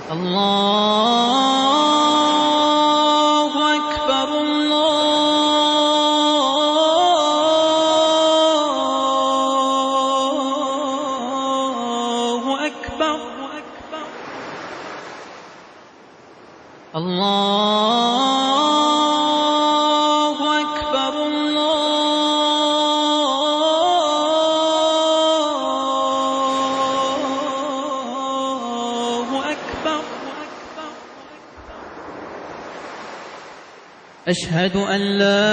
الله أكبر الله أكبر الله أكبر الله أكبر. أشهد أن لا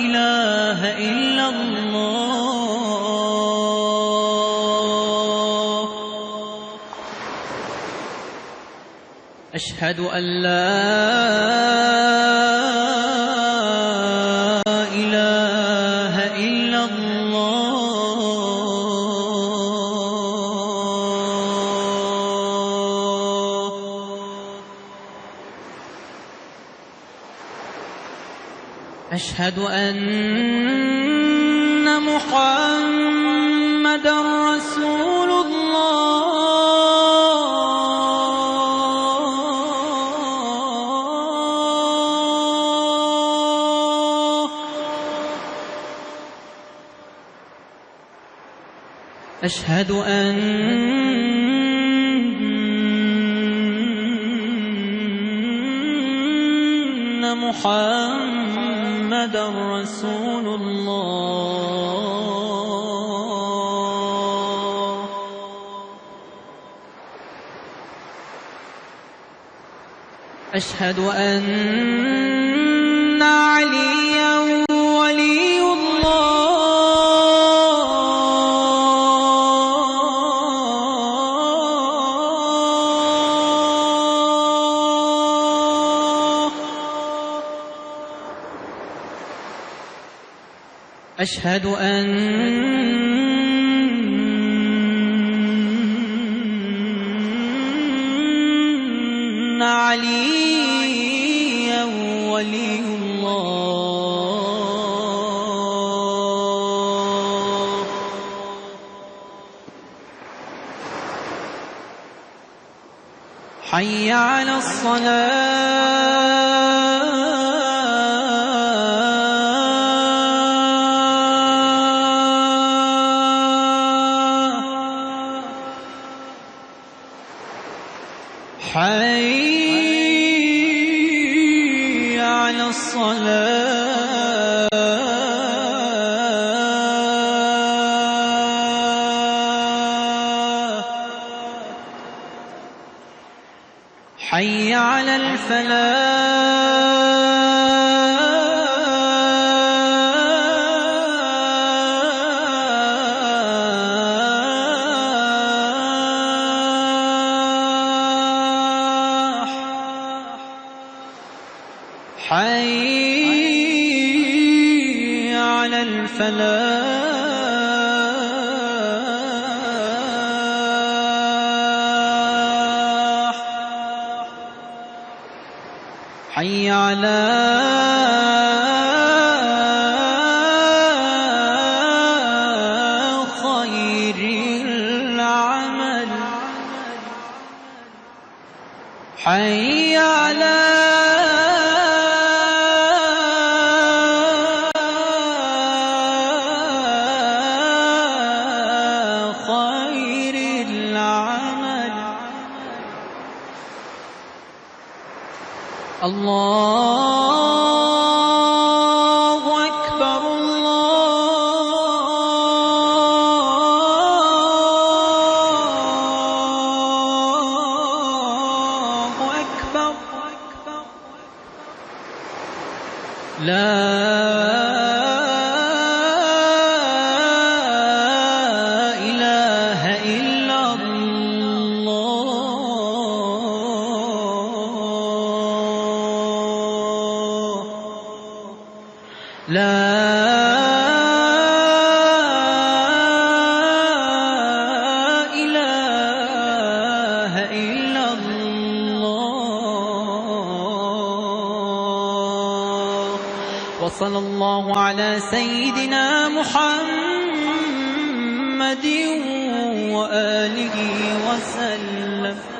إله إلا الله. أشهد أن لا إله إلا الله. أشهد أن محمدًا رسول الله. أشهد أن محمدًا رسول الله. أشهد أن عليًا ولي الله. أشهد أن عليًا ولي الله. حي على الصلاة. حي على الصلاة. حي على الفلاح. حي على الفلاح. حي على خير العمل. حي على خير العمل. الله أكبر الله أكبر. لا إله إلا الله. لا إله إلا الله. وصلى الله الله على سيدنا محمد وآله وسلم.